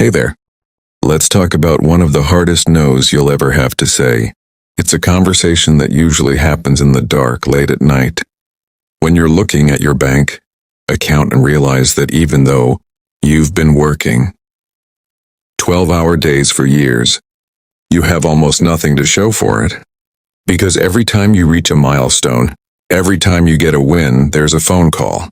Hey there. Let's talk about one of the hardest no's you'll ever have to say. It's a conversation that usually happens in the dark late at night. When you're looking at your bank account and realize that even though you've been working 12-hour days for years, you have almost nothing to show for it. Because every time you reach a milestone, every time you get a win, there's a phone call.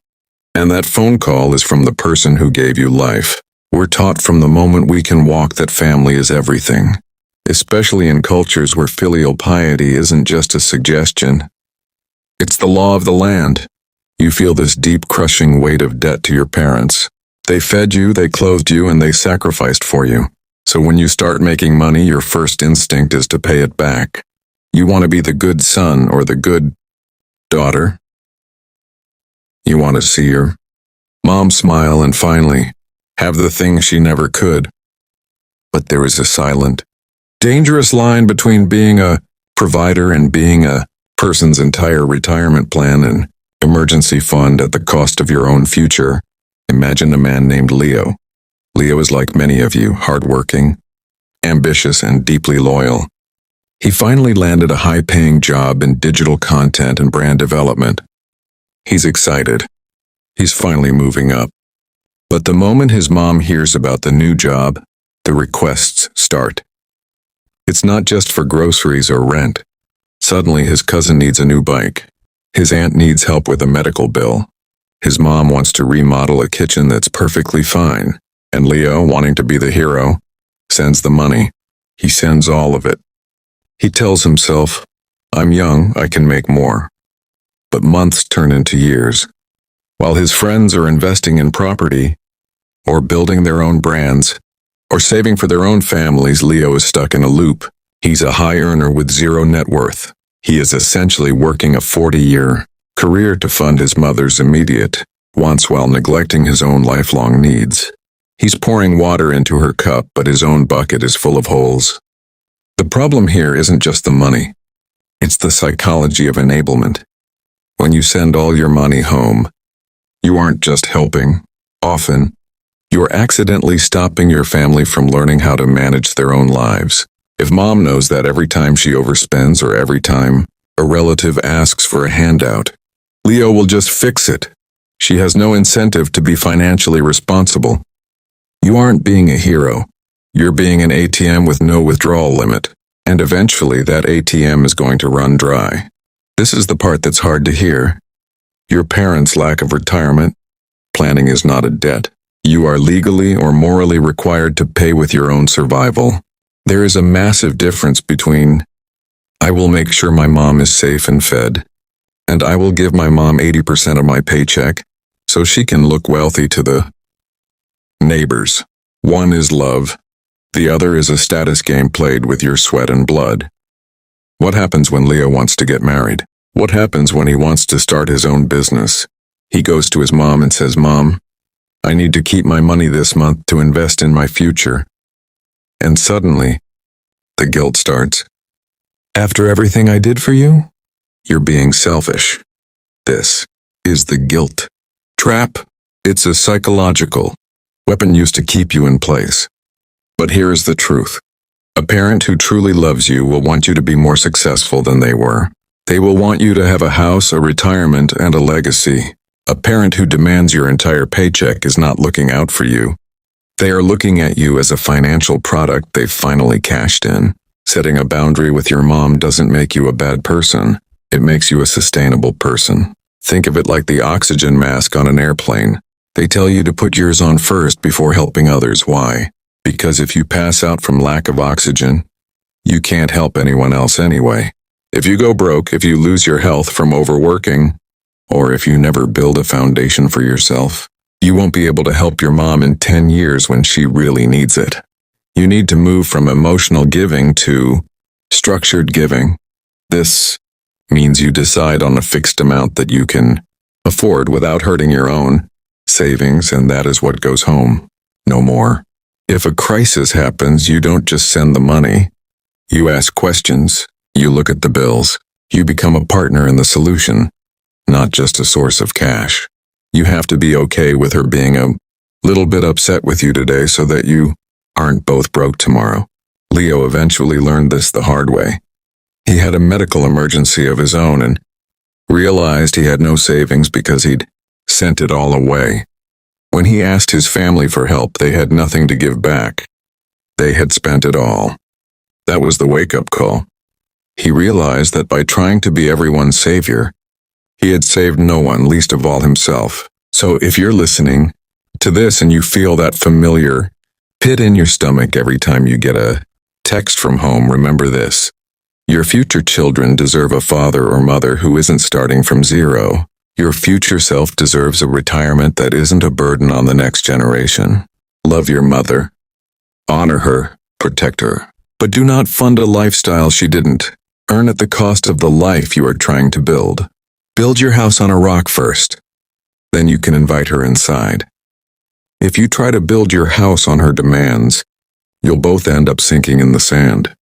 And that phone call is from the person who gave you life. We're taught from the moment we can walk that family is everything, especially in cultures where filial piety isn't just a suggestion. It's the law of the land. You feel this deep, crushing weight of debt to your parents. They fed you, they clothed you, and they sacrificed for you. So when you start making money, your first instinct is to pay it back. You want to be the good son or the good daughter. You want to see your mom smile and finally have the thing she never could. But there is a silent, dangerous line between being a provider and being a person's entire retirement plan and emergency fund at the cost of your own future. Imagine a man named Leo. Leo is like many of you, hardworking, ambitious, and deeply loyal. He finally landed a high-paying job in digital content and brand development. He's excited. He's finally moving up. But the moment his mom hears about the new job, the requests start. It's not just for groceries or rent. Suddenly his cousin needs a new bike. His aunt needs help with a medical bill. His mom wants to remodel a kitchen that's perfectly fine. And Leo, wanting to be the hero, sends the money. He sends all of it. He tells himself, I'm young, I can make more. But months turn into years. While his friends are investing in property, or building their own brands, or saving for their own families, Leo is stuck in a loop. He's a high earner with zero net worth. He is essentially working a 40-year career to fund his mother's immediate wants while neglecting his own lifelong needs. He's pouring water into her cup, but his own bucket is full of holes. The problem here isn't just the money. It's the psychology of enablement. When you send all your money home, you aren't just helping. Often, you're accidentally stopping your family from learning how to manage their own lives. If mom knows that every time she overspends or every time a relative asks for a handout, Leo will just fix it. She has no incentive to be financially responsible. You aren't being a hero. You're being an ATM with no withdrawal limit, and eventually that ATM is going to run dry. This is the part that's hard to hear. Your parents' lack of retirement planning is not a debt. You are legally or morally required to pay with your own survival. There is a massive difference between, I will make sure my mom is safe and fed, and I will give my mom 80% of my paycheck so she can look wealthy to the neighbors. One is love. The other is a status game played with your sweat and blood. What happens when Leo wants to get married? What happens when he wants to start his own business? He goes to his mom and says, Mom, I need to keep my money this month to invest in my future. And suddenly, the guilt starts. After everything I did for you, you're being selfish. This is the guilt trap. It's a psychological weapon used to keep you in place. But here is the truth. A parent who truly loves you will want you to be more successful than they were. They will want you to have a house, a retirement, and a legacy. A parent who demands your entire paycheck is not looking out for you. They are looking at you as a financial product they've finally cashed in. Setting a boundary with your mom doesn't make you a bad person. It makes you a sustainable person. Think of it like the oxygen mask on an airplane. They tell you to put yours on first before helping others. Why? Because if you pass out from lack of oxygen, you can't help anyone else anyway. If you go broke, if you lose your health from overworking, or if you never build a foundation for yourself, you won't be able to help your mom in 10 years when she really needs it. You need to move from emotional giving to structured giving. This means you decide on a fixed amount that you can afford without hurting your own savings, and that is what goes home. No more. If a crisis happens, you don't just send the money. You ask questions. You look at the bills. You become a partner in the solution, not just a source of cash. You have to be okay with her being a little bit upset with you today so that you aren't both broke tomorrow. Leo eventually learned this the hard way. He had a medical emergency of his own and realized he had no savings because he'd sent it all away. When he asked his family for help, they had nothing to give back. They had spent it all. That was the wake-up call. He realized that by trying to be everyone's savior, he had saved no one, least of all himself. So if you're listening to this and you feel that familiar pit in your stomach every time you get a text from home, remember this. Your future children deserve a father or mother who isn't starting from zero. Your future self deserves a retirement that isn't a burden on the next generation. Love your mother. Honor her. Protect her. But do not fund a lifestyle she didn't earn at the cost of the life you are trying to build. Build your house on a rock first. Then you can invite her inside. If you try to build your house on her demands, you'll both end up sinking in the sand.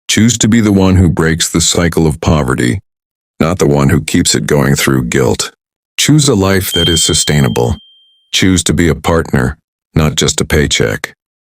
Choose to be the one who breaks the cycle of poverty, not the one who keeps it going through guilt. Choose a life that is sustainable. Choose to be a partner, not just a paycheck.